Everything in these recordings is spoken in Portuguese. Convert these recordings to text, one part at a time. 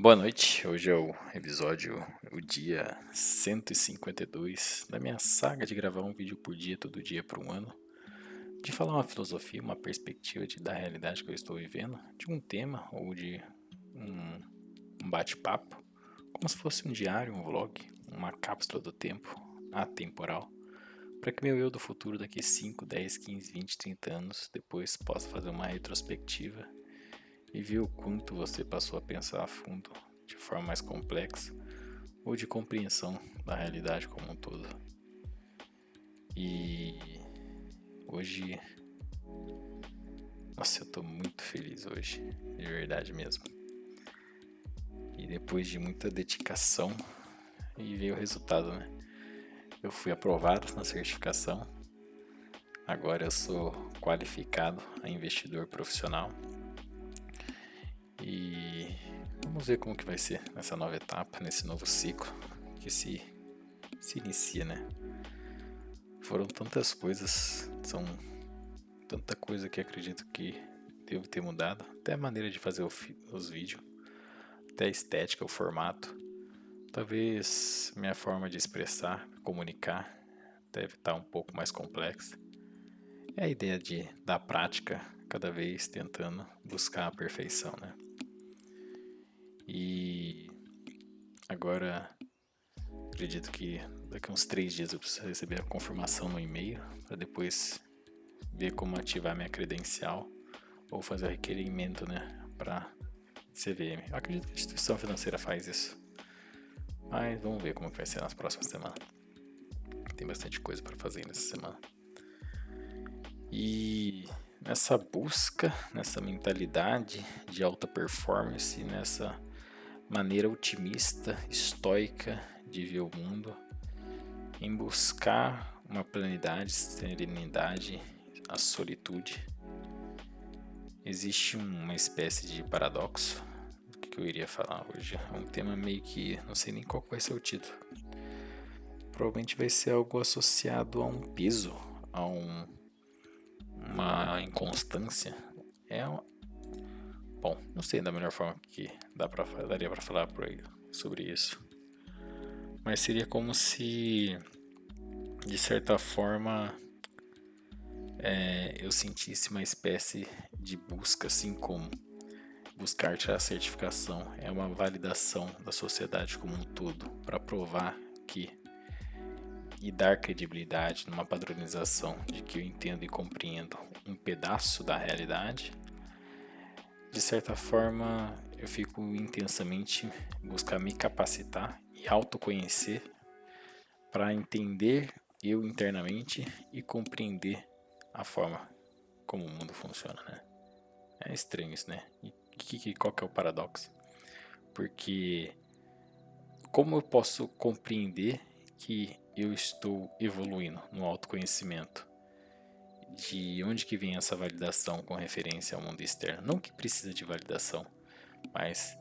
Boa noite, hoje é o dia 152 da minha saga de gravar um vídeo por dia, todo dia por um ano, de falar uma filosofia, uma perspectiva da realidade que eu estou vivendo, de um tema ou de um bate-papo, como se fosse um diário, um vlog, uma cápsula do tempo, atemporal, para que meu eu do futuro daqui 5, 10, 15, 20, 30 anos depois possa fazer uma retrospectiva e ver o quanto você passou a pensar a fundo, de forma mais complexa, ou de compreensão da realidade como um todo. E hoje, nossa, eu tô muito feliz hoje, de verdade mesmo. E depois de muita dedicação, e veio o resultado, né? Eu fui aprovado na certificação, agora eu sou qualificado a investidor profissional. E vamos ver como que vai ser nessa nova etapa, nesse novo ciclo que se inicia, né? Foram tantas coisas, são tanta coisa que acredito que devo ter mudado, até a maneira de fazer os vídeos, até a estética, o formato, talvez minha forma de expressar, comunicar deve estar um pouco mais complexa. É a ideia da prática, cada vez tentando buscar a perfeição, né? E agora acredito que daqui a uns 3 dias eu preciso receber a confirmação no e-mail para depois ver como ativar minha credencial ou fazer o requerimento, né, para CVM. Eu acredito que a instituição financeira faz isso, mas vamos ver como vai ser nas próximas semanas. Tem bastante coisa para fazer nessa semana. E nessa busca, nessa mentalidade de alta performance, nessa maneira otimista, estoica de ver o mundo, em buscar uma plenidade, serenidade, a solitude, existe uma espécie de paradoxo do que eu iria falar hoje. É um tema meio que não sei nem qual vai ser o título. Provavelmente vai ser algo associado a um peso, a uma inconstância. Bom, não sei da melhor forma que daria para falar por aí sobre isso. Mas seria como se, de certa forma, eu sentisse uma espécie de busca, assim como buscar tirar a certificação é uma validação da sociedade como um todo para provar que e dar credibilidade numa padronização de que eu entendo e compreendo um pedaço da realidade. De certa forma, eu fico intensamente buscar me capacitar e autoconhecer para entender eu internamente e compreender a forma como o mundo funciona, né? É estranho isso, né? E qual que é o paradoxo? Porque como eu posso compreender que eu estou evoluindo no autoconhecimento? De onde que vem essa validação com referência ao mundo externo? Não que precisa de validação, mas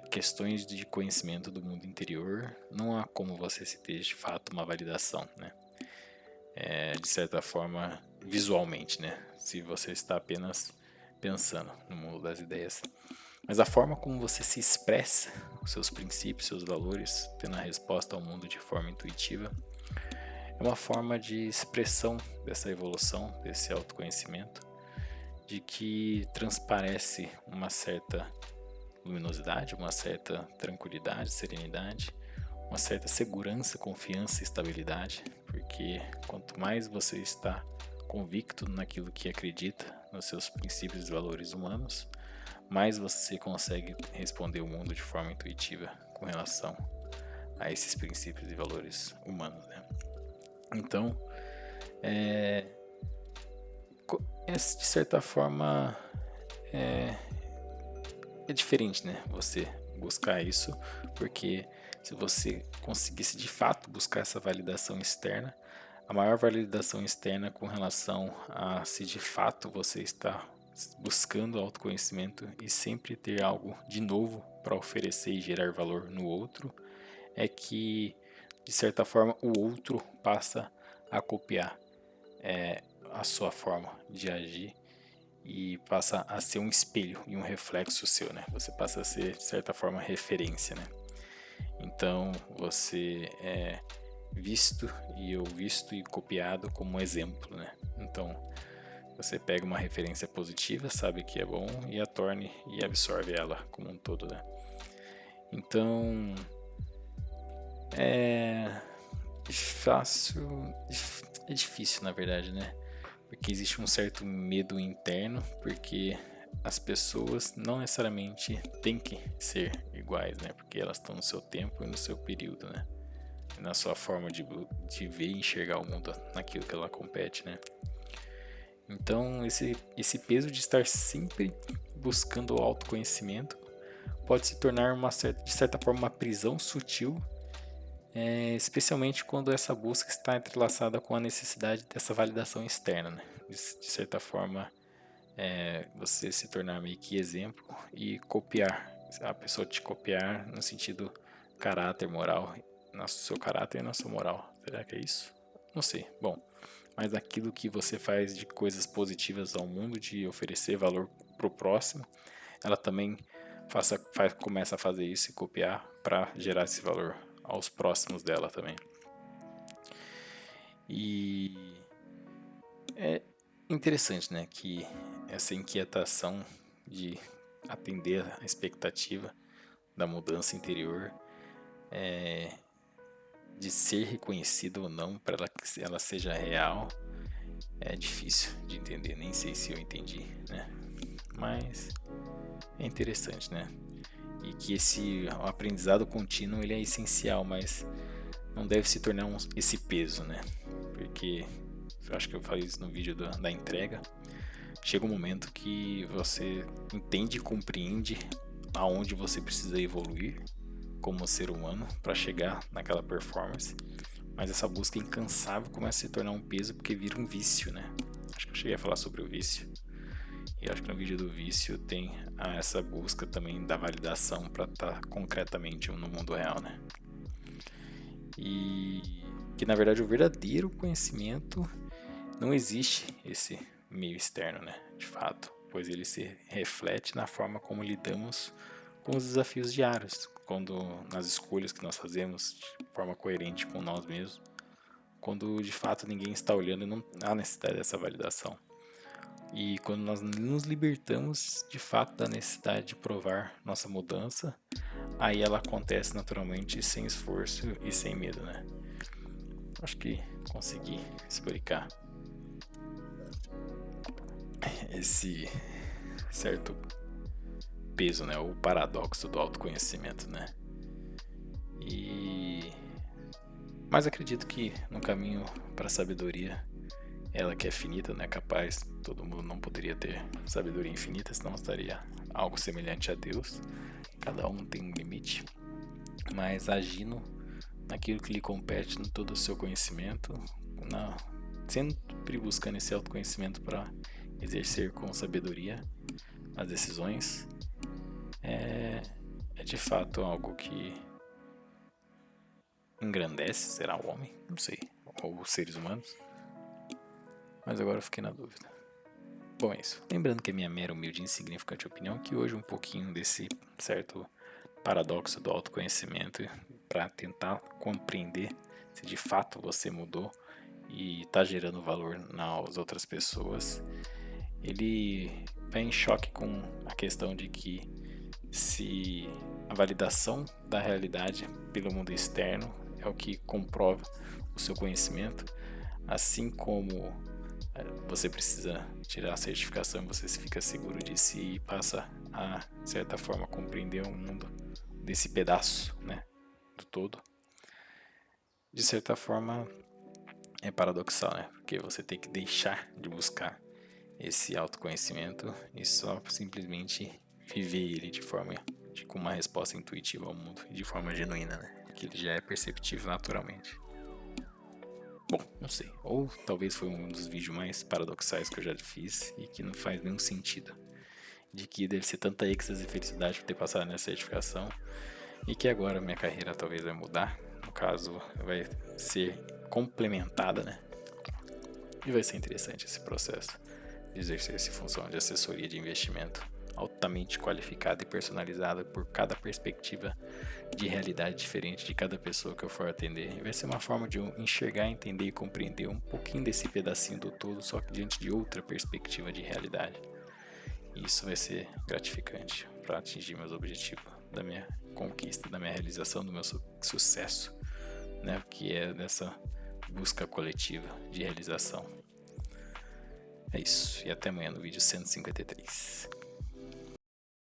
questões de conhecimento do mundo interior, não há como você se ter de fato uma validação, né? De certa forma, visualmente, né? Se você está apenas pensando no mundo das ideias. Mas a forma como você se expressa, os seus princípios, seus valores, tendo a resposta ao mundo de forma intuitiva, é uma forma de expressão dessa evolução, desse autoconhecimento, de que transparece uma certa luminosidade, uma certa tranquilidade, serenidade, uma certa segurança, confiança e estabilidade, porque quanto mais você está convicto naquilo que acredita, nos seus princípios e valores humanos, mais você consegue responder o mundo de forma intuitiva com relação a esses princípios e valores humanos, né? Então, de certa forma, é diferente, né? Você buscar isso, porque se você conseguisse de fato buscar essa validação externa, a maior validação externa com relação a se de fato você está buscando autoconhecimento e sempre ter algo de novo para oferecer e gerar valor no outro, é que de certa forma o outro passa a copiar a sua forma de agir e passa a ser um espelho e um reflexo seu, né? Você passa a ser, de certa forma, referência, né? Então, você é visto e copiado como exemplo, né? Então, você pega uma referência positiva, sabe que é bom e a torne e absorve ela como um todo, né? Então, é fácil, é difícil na verdade, né? Porque existe um certo medo interno, porque as pessoas não necessariamente têm que ser iguais, né? Porque elas estão no seu tempo e no seu período, né? Na sua forma de ver e enxergar o mundo naquilo que ela compete, né? Então, esse peso de estar sempre buscando o autoconhecimento pode se tornar, de certa forma, uma prisão sutil, especialmente quando essa busca está entrelaçada com a necessidade dessa validação externa, né? De certa forma, você se tornar meio que exemplo e copiar, a pessoa te copiar no sentido caráter, moral, no seu caráter e na sua moral. Será que é isso? Não sei. Bom, mas aquilo que você faz de coisas positivas ao mundo, de oferecer valor pro próximo, ela também começa a fazer isso e copiar para gerar esse valor aos próximos dela também. E é interessante, né, que essa inquietação de atender a expectativa da mudança interior, de ser reconhecido ou não para que ela seja real, é difícil de entender, nem sei se eu entendi, né? Mas é interessante, né? E que esse aprendizado contínuo ele é essencial, mas não deve se tornar esse peso, né? Porque eu acho que eu falei isso no vídeo da entrega. Chega um momento que você entende e compreende aonde você precisa evoluir como ser humano para chegar naquela performance, mas essa busca incansável começa a se tornar um peso porque vira um vício, né? Acho que eu cheguei a falar sobre o vício. E acho que no vídeo do vício tem essa busca também da validação para estar concretamente no mundo real, né? E que na verdade o verdadeiro conhecimento não existe esse meio externo, né? De fato, pois ele se reflete na forma como lidamos com os desafios diários, quando nas escolhas que nós fazemos de forma coerente com nós mesmos, quando de fato ninguém está olhando e não há necessidade dessa validação. E quando nós nos libertamos de fato da necessidade de provar nossa mudança, aí ela acontece naturalmente sem esforço e sem medo, né? Acho que consegui explicar esse certo peso, né? O paradoxo do autoconhecimento, né? Mas acredito que no caminho para a sabedoria, ela que é finita, não é capaz, todo mundo não poderia ter sabedoria infinita, senão estaria algo semelhante a Deus. Cada um tem um limite, mas agindo naquilo que lhe compete, no todo o seu conhecimento, sempre buscando esse autoconhecimento para exercer com sabedoria as decisões, é de fato algo que engrandece, será o homem? Não sei, ou os seres humanos, mas agora eu fiquei na dúvida. Bom, é isso. Lembrando que a minha mera, humilde e insignificante opinião, que hoje um pouquinho desse certo paradoxo do autoconhecimento para tentar compreender se de fato você mudou e está gerando valor nas outras pessoas, ele vai em choque com a questão de que se a validação da realidade pelo mundo externo é o que comprova o seu conhecimento, assim como você precisa tirar a certificação e você fica seguro de si e passa a, de certa forma, compreender o mundo desse pedaço, né, do todo. De certa forma, é paradoxal, né, porque você tem que deixar de buscar esse autoconhecimento e só simplesmente viver ele com uma resposta intuitiva ao mundo e de forma genuína, né, que ele já é perceptível naturalmente. Bom, não sei. Ou talvez foi um dos vídeos mais paradoxais que eu já fiz e que não faz nenhum sentido. De que deve ser tanta êxtase e felicidade por ter passado nessa certificação e que agora minha carreira talvez vai mudar. No caso, vai ser complementada, né? E vai ser interessante esse processo exercer essa função de assessoria de investimento altamente qualificada e personalizada por cada perspectiva de realidade diferente de cada pessoa que eu for atender. E vai ser uma forma de eu enxergar, entender e compreender um pouquinho desse pedacinho do todo, só que diante de outra perspectiva de realidade. E isso vai ser gratificante para atingir meus objetivos, da minha conquista, da minha realização, do meu sucesso, né? Que é dessa busca coletiva de realização. É isso, e até amanhã no vídeo 153.